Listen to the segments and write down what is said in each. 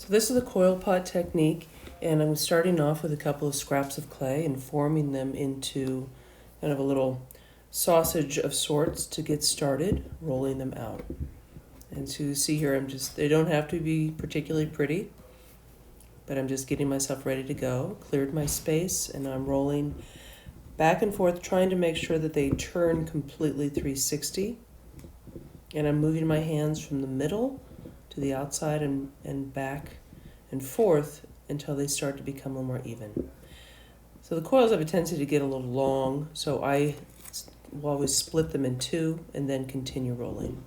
So this is the coil pot technique, and I'm starting off with a couple of scraps of clay and forming them into kind of a little sausage of sorts to get started, rolling them out. And so you see here, they don't have to be particularly pretty, but I'm just getting myself ready to go. Cleared my space, and I'm rolling back and forth, trying to make sure that they turn completely 360. And I'm moving my hands from the middle to the outside and back and forth until they start to become a little more even. So the coils have a tendency to get a little long, so I will always split them in two and then continue rolling.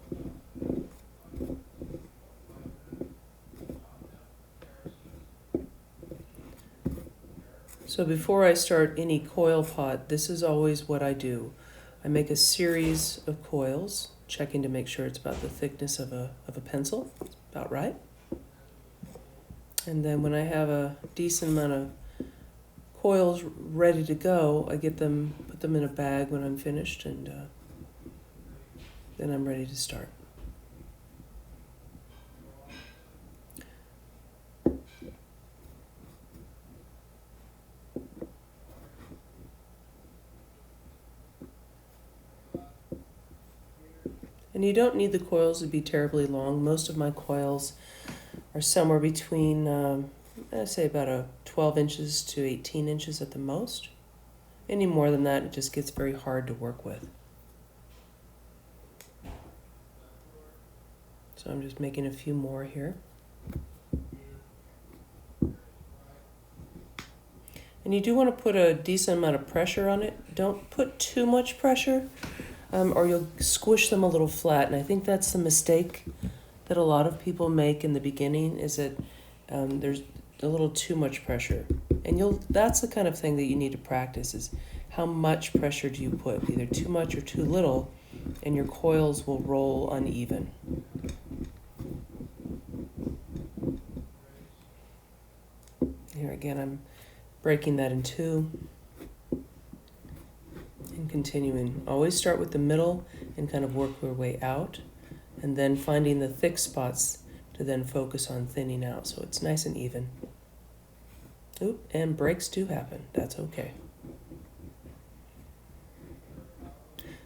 So before I start any coil pot, this is always what I do. I make a series of coils, checking to make sure it's about the thickness of a pencil. It's about right. And then when I have a decent amount of coils ready to go, I put them in a bag when I'm finished, and then I'm ready to start. And you don't need the coils to be terribly long. Most of my coils are somewhere between, I'd say about 12 inches to 18 inches at the most. Any more than that, it just gets very hard to work with. So I'm just making a few more here. And you do want to put a decent amount of pressure on it. Don't put too much pressure, or you'll squish them a little flat. And I think that's the mistake that a lot of people make in the beginning, is that there's a little too much pressure. And that's the kind of thing that you need to practice, is how much pressure do you put, either too much or too little, and your coils will roll uneven. Here again, I'm breaking that in two and continuing. Always start with the middle and kind of work your way out, and then finding the thick spots to then focus on thinning out so it's nice and even. Oop, and breaks do happen. That's okay.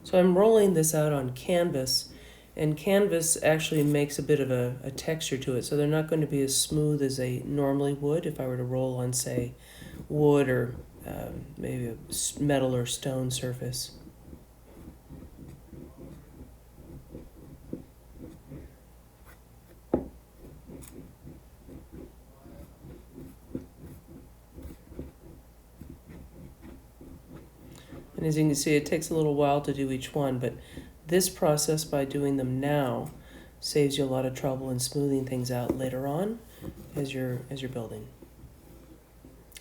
So I'm rolling this out on canvas, and canvas actually makes a bit of a texture to it, so they're not going to be as smooth as they normally would if I were to roll on, say, wood or maybe a metal or stone surface. And as you can see, it takes a little while to do each one, but this process, by doing them now, saves you a lot of trouble in smoothing things out later on as you're building.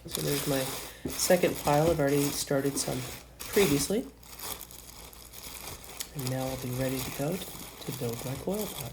So there's my second pile. I've already started some previously. And now I'll be ready to go to build my coil pot.